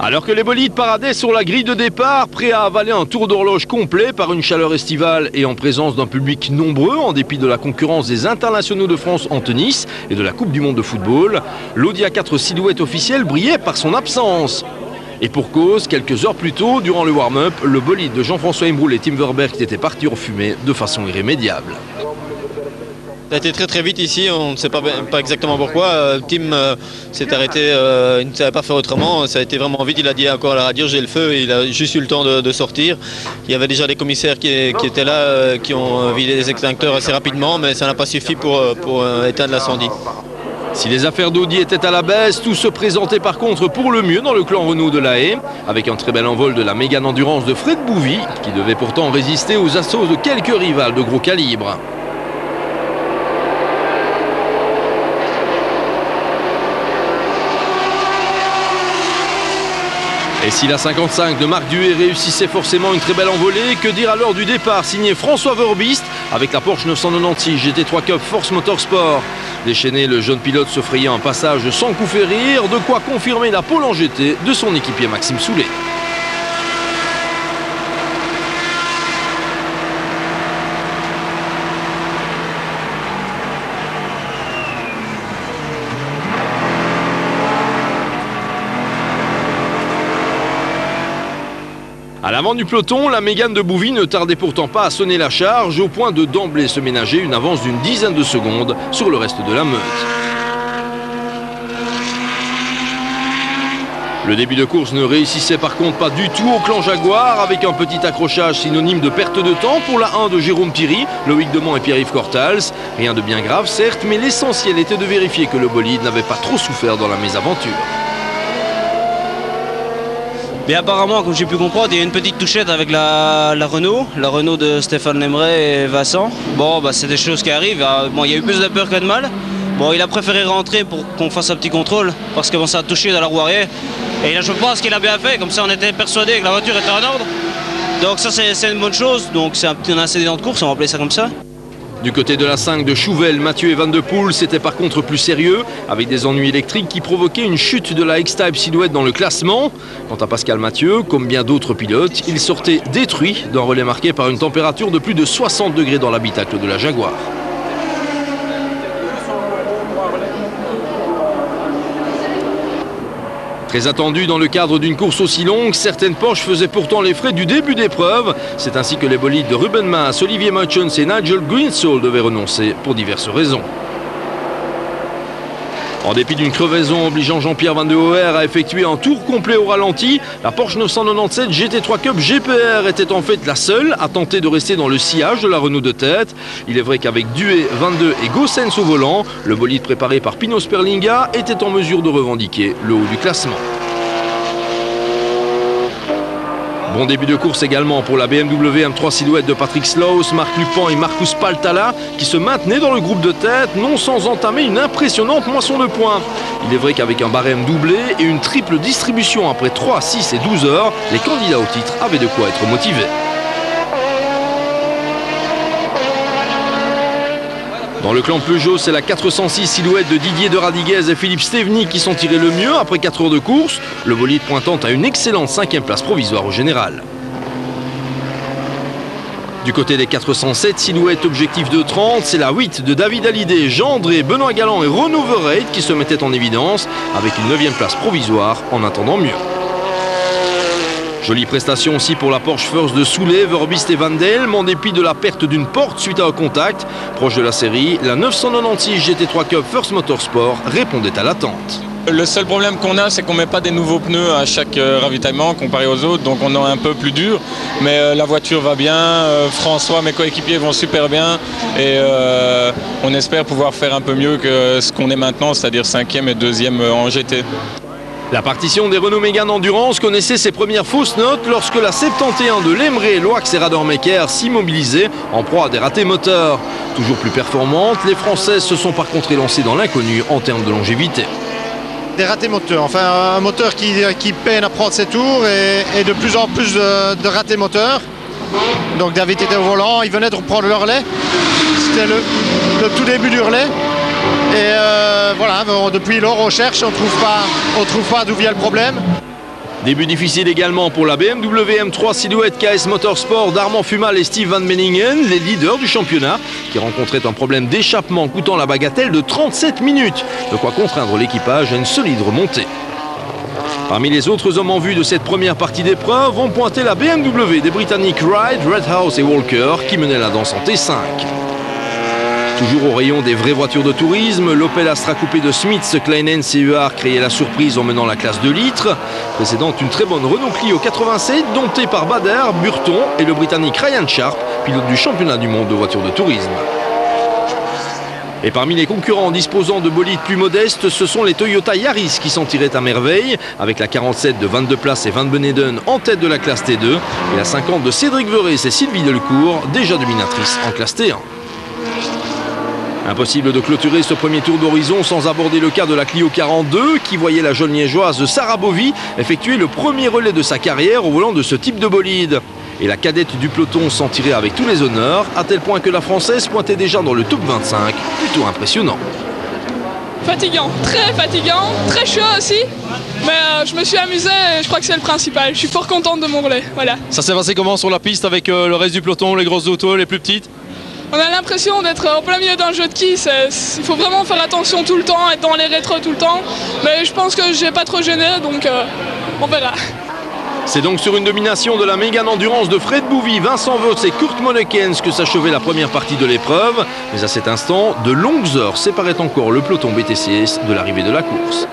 Alors que les bolides paradaient sur la grille de départ, prêts à avaler un tour d'horloge complet par une chaleur estivale et en présence d'un public nombreux, en dépit de la concurrence des internationaux de France en tennis et de la Coupe du Monde de football, l'Audi A4 silhouette officielle brillait par son absence. Et pour cause, quelques heures plus tôt, durant le warm-up, le bolide de Jean-François Himroul et Tim Verberg était parti en fumée de façon irrémédiable. Ça a été très vite ici, on ne sait pas exactement pourquoi. Tim s'est arrêté, il ne savait pas faire autrement, ça a été vraiment vite, il a dit encore à la radio j'ai le feu et il a juste eu le temps de sortir. Il y avait déjà des commissaires qui étaient là, qui ont vidé les extincteurs assez rapidement, mais ça n'a pas suffi pour éteindre l'incendie. Si les affaires d'Audi étaient à la baisse, tout se présentait par contre pour le mieux dans le clan Renault de La Haye, avec un très bel envol de la Mégane Endurance de Fred Bouvy, qui devait pourtant résister aux assauts de quelques rivales de gros calibre. Et si la 55 de Marc Duhay réussissait forcément une très belle envolée, que dire alors du départ signé François Verbist avec la Porsche 996 GT3 Cup Force Motorsport. Déchaîné, le jeune pilote se frayait un passage sans coup férir, de quoi confirmer la pole en GT de son équipier Maxime Soulet. À l'avant du peloton, la Mégane de Bouvy ne tardait pourtant pas à sonner la charge, au point de d'emblée se ménager une avance d'une dizaine de secondes sur le reste de la meute. Le début de course ne réussissait par contre pas du tout au clan Jaguar, avec un petit accrochage synonyme de perte de temps pour la 1 de Jérôme Piry, Loïc Demont et Pierre-Yves Cortals. Rien de bien grave certes, mais l'essentiel était de vérifier que le bolide n'avait pas trop souffert dans la mésaventure. Mais apparemment, comme j'ai pu comprendre, il y a une petite touchette avec la Renault de Stéphane Lemray et Vincent. Bon, bah, c'est des choses qui arrivent. Bon, il y a eu plus de peur que de mal. Bon, il a préféré rentrer pour qu'on fasse un petit contrôle, parce que bon, ça a touché dans la roue arrière. Et là, je pense qu'il a bien fait, comme ça on était persuadé que la voiture était en ordre. Donc ça, c'est une bonne chose. Donc c'est un incident de course, on va appeler ça comme ça. Du côté de la 5 de Chouvel, Mathieu et Van de Poel, c'était par contre plus sérieux, avec des ennuis électriques qui provoquaient une chute de la X-Type Silhouette dans le classement. Quant à Pascal Mathieu, comme bien d'autres pilotes, il sortait détruit d'un relais marqué par une température de plus de 60 degrés dans l'habitacle de la Jaguar. Très attendu dans le cadre d'une course aussi longue, certaines Porsche faisaient pourtant les frais du début d'épreuve. C'est ainsi que les bolides de Ruben Maas, Olivier Muchens et Nigel Greensoul devaient renoncer pour diverses raisons. En dépit d'une crevaison obligeant Jean-Pierre Van de Hoer à effectuer un tour complet au ralenti, la Porsche 997 GT3 Cup GPR était en fait la seule à tenter de rester dans le sillage de la Renault de tête. Il est vrai qu'avec Duhay, Van de et Goossens au volant, le bolide préparé par Pino Sperlinga était en mesure de revendiquer le haut du classement. Bon début de course également pour la BMW M3 Silhouette de Patrick Slous, Marc Lupan et Marcus Paltala qui se maintenaient dans le groupe de tête, non sans entamer une impressionnante moisson de points. Il est vrai qu'avec un barème doublé et une triple distribution après 3, 6 et 12 heures, les candidats au titre avaient de quoi être motivés. Dans le clan Peugeot, c'est la 406 Silhouette de Didier de Radiguez et Philippe Steveny qui sont tirés le mieux après 4 heures de course, le bolide pointant à une excellente 5e place provisoire au général. Du côté des 407 Silhouettes objectif de 30, c'est la 8 de David Hallyday, Jean André, Benoît Galland et Renaud Verreit qui se mettaient en évidence avec une 9e place provisoire en attendant mieux. Jolie prestation aussi pour la Porsche First de Soulet, Verbist et Van Delm, en dépit de la perte d'une porte suite à un contact. Proche de la série, la 996 GT3 Cup First Motorsport répondait à l'attente. Le seul problème qu'on a, c'est qu'on ne met pas des nouveaux pneus à chaque ravitaillement comparé aux autres, donc on est un peu plus dur. Mais la voiture va bien, François, mes coéquipiers vont super bien et on espère pouvoir faire un peu mieux que ce qu'on est maintenant, c'est-à-dire 5e et 2e en GT. La partition des Renault Mégane Endurance connaissait ses premières fausses notes lorsque la 71 de Lemray, Loax et Radermaker s'immobilisaient en proie à des ratés moteurs. Toujours plus performantes, les Françaises se sont par contre élancées dans l'inconnu en termes de longévité. Des ratés moteurs, enfin un moteur qui peine à prendre ses tours et de plus en plus de ratés moteurs. Donc David était au volant, il venait de reprendre le relais. C'était le tout début du relais. Et voilà, depuis lors on cherche, on trouve pas d'où vient le problème. Début difficile également pour la BMW M3 Silhouette KS Motorsport d'Armand Fumal et Steve Van Meningen, les leaders du championnat, qui rencontraient un problème d'échappement coûtant la bagatelle de 37 minutes. De quoi contraindre l'équipage à une solide remontée. Parmi les autres hommes en vue de cette première partie d'épreuve, on pointait la BMW des Britanniques Wright, Redhouse et Walker qui menaient la danse en T5. Toujours au rayon des vraies voitures de tourisme, l'Opel Astra Coupé de Smiths, Kleinen CER créait la surprise en menant la classe 2 litres, précédant une très bonne Renault Clio 87 domptée par Bader, Burton et le Britannique Ryan Sharp, pilote du championnat du monde de voitures de tourisme. Et parmi les concurrents disposant de bolides plus modestes, ce sont les Toyota Yaris qui s'en tiraient à merveille, avec la 47 de 22 places et Van Beneden en tête de la classe T2, et la 50 de Cédric Verès et Sylvie Delcourt, déjà dominatrice en classe T1. Impossible de clôturer ce premier tour d'horizon sans aborder le cas de la Clio 42 qui voyait la jeune liégeoise Sarah Bovy effectuer le premier relais de sa carrière au volant de ce type de bolide. Et la cadette du peloton s'en tirait avec tous les honneurs, à tel point que la Française pointait déjà dans le top 25, plutôt impressionnant. Fatigant, très chaud aussi, mais je me suis amusé et je crois que c'est le principal. Je suis fort contente de mon relais, voilà. Ça s'est passé comment sur la piste avec le reste du peloton, les grosses autos, les plus petites? On a l'impression d'être en plein milieu d'un jeu de quilles. Il faut vraiment faire attention tout le temps, être dans les rétros tout le temps. Mais je pense que j'ai pas trop gêné, donc on verra. C'est donc sur une domination de la Mégane Endurance de Fred Bouvy, Vincent Vos et Kurt Monekens que s'achevait la première partie de l'épreuve. Mais à cet instant, de longues heures séparaient encore le peloton BTCS de l'arrivée de la course.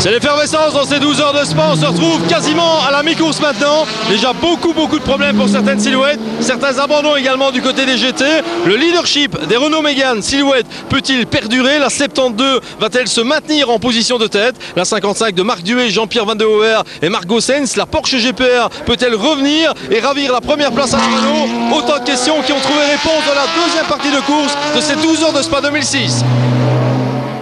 C'est l'effervescence dans ces 12 heures de Spa, on se retrouve quasiment à la mi-course maintenant. Déjà beaucoup de problèmes pour certaines silhouettes, certains abandons également du côté des GT. Le leadership des Renault Mégane Silhouette peut-il perdurer? La 72 va-t-elle se maintenir en position de tête? La 55 de Marc Duet, Jean-Pierre Van de Hoer et Marc Gossens, la Porsche GPR peut-elle revenir et ravir la première place à la Renault? Autant de questions qui ont trouvé réponse dans la deuxième partie de course de ces 12 heures de Spa 2006.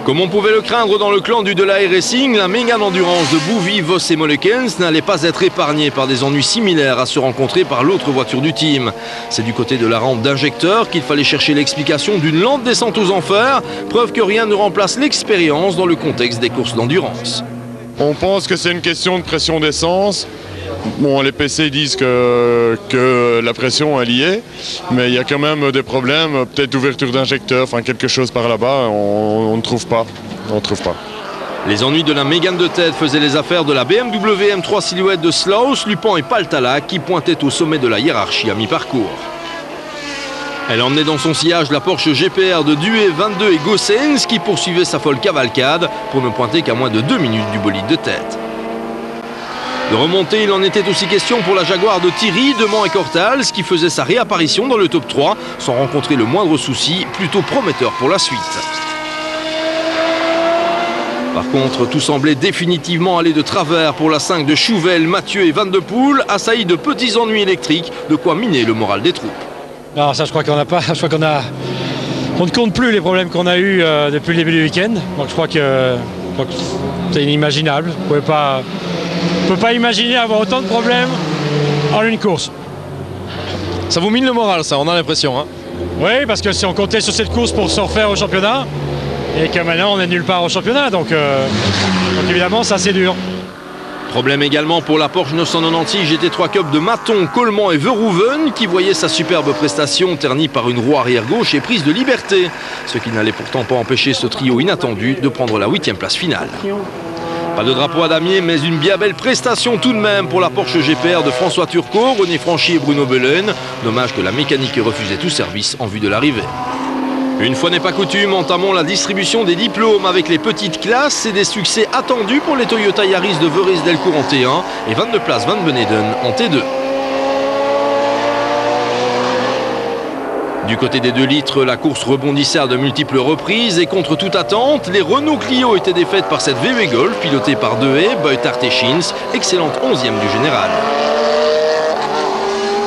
Comme on pouvait le craindre dans le clan du Delahaye Racing, la Mégane Endurance de Bouvy, Vos et Molekens n'allait pas être épargnée par des ennuis similaires à ceux rencontrés par l'autre voiture du team. C'est du côté de la rampe d'injecteur qu'il fallait chercher l'explication d'une lente descente aux enfers, preuve que rien ne remplace l'expérience dans le contexte des courses d'endurance. On pense que c'est une question de pression d'essence. Bon, les PC disent que la pression est liée, mais il y a quand même des problèmes, peut-être d'ouverture d'injecteur, enfin quelque chose par là-bas, on ne trouve pas. Les ennuis de la Mégane de tête faisaient les affaires de la BMW M3 Silhouette de Slaus, Lupan et Paltala qui pointaient au sommet de la hiérarchie à mi-parcours. Elle emmenait dans son sillage la Porsche GPR de Duet, 22 et Gossens qui poursuivait sa folle cavalcade pour ne pointer qu'à moins de 2 minutes du bolide de tête. De remontée, il en était aussi question pour la Jaguar de Thierry, De Mans et Cortals qui faisait sa réapparition dans le top 3 sans rencontrer le moindre souci, plutôt prometteur pour la suite. Par contre, tout semblait définitivement aller de travers pour la 5 de Chouvel, Mathieu et Van de Poel, assaillis de petits ennuis électriques, de quoi miner le moral des troupes. Non, ça je crois qu'on n'a pas, on ne compte plus les problèmes qu'on a eus depuis le début du week-end. Donc je crois que c'est inimaginable. On ne peut pas imaginer avoir autant de problèmes en une course. Ça vous mine le moral, ça, on a l'impression. Hein. Oui, parce que si on comptait sur cette course pour se refaire au championnat, et que maintenant on est nulle part au championnat, donc évidemment ça c'est dur. Problème également pour la Porsche 996 GT3 Cup de Maton, Coleman et Verhoeven qui voyait sa superbe prestation ternie par une roue arrière gauche et prise de liberté. Ce qui n'allait pourtant pas empêcher ce trio inattendu de prendre la 8e place finale. Pas de drapeau à damier, mais une bien belle prestation tout de même pour la Porsche GPR de François Turcot, René Franchi et Bruno Belen. Dommage que la mécanique refusait tout service en vue de l'arrivée. Une fois n'est pas coutume, entamons la distribution des diplômes avec les petites classes et des succès attendus pour les Toyota Yaris de Verès Delcourt en T1 et 22 places Van Beneden en T2. Du côté des 2 litres, la course rebondissait à de multiples reprises et contre toute attente, les Renault Clio étaient défaites par cette VW Golf pilotée par Dehaies, Beutart et Schins, excellente 11e du général.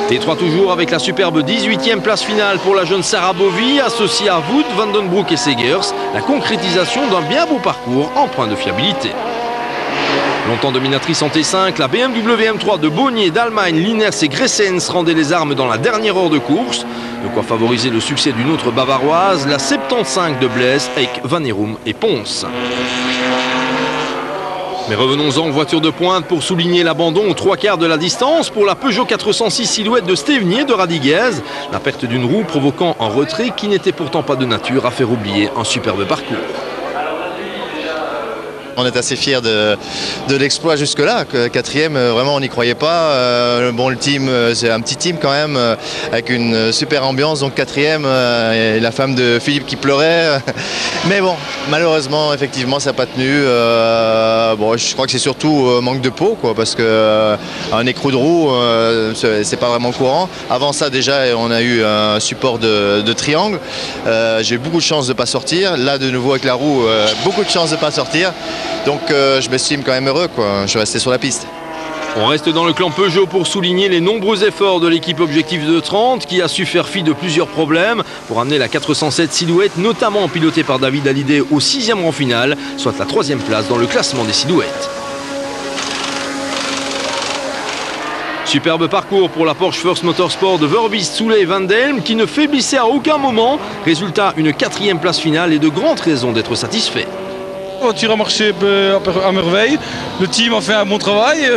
T3 toujours avec la superbe 18e place finale pour la jeune Sarah Bovy, associée à Wood, Vandenbroek et Segers, la concrétisation d'un bien beau parcours empreint de fiabilité. Longtemps dominatrice en T5, la BMW M3 de Bonnier, d'Allemagne, Liners et Gressens rendait les armes dans la dernière heure de course. De quoi favoriser le succès d'une autre bavaroise, la 75 de Blaise avec Van Heerum et Ponce. Mais revenons-en aux voitures de pointe pour souligner l'abandon aux 3/4 de la distance pour la Peugeot 406 Silhouette de Stevenier de Radiguez. La perte d'une roue provoquant un retrait qui n'était pourtant pas de nature à faire oublier un superbe parcours. On est assez fiers de l'exploit jusque-là. Quatrième, vraiment, on n'y croyait pas. Bon, le team, c'est un petit team quand même, avec une super ambiance. Donc quatrième, et la femme de Philippe qui pleurait. Mais bon, malheureusement, effectivement, ça n'a pas tenu. Bon, je crois que c'est surtout manque de peau, quoi, parce qu'un écrou de roue, c'est pas vraiment courant. Avant ça, déjà, on a eu un support de triangle. J'ai eu beaucoup de chance de ne pas sortir. Là, de nouveau avec la roue, beaucoup de chance de ne pas sortir. Donc je m'estime quand même heureux, quoi. Je suis resté sur la piste. On reste dans le clan Peugeot pour souligner les nombreux efforts de l'équipe Objectif de 30 qui a su faire fi de plusieurs problèmes pour amener la 407 Silhouette, notamment pilotée par David Hallyday, au 6e rang final, soit la 3e place dans le classement des silhouettes. Superbe parcours pour la Porsche First Motorsport de Verbiest-Souley-Vandelme qui ne faiblissait à aucun moment. Résultat, une 4e place finale et de grandes raisons d'être satisfait. La voiture a marché à merveille, le team a fait un bon travail.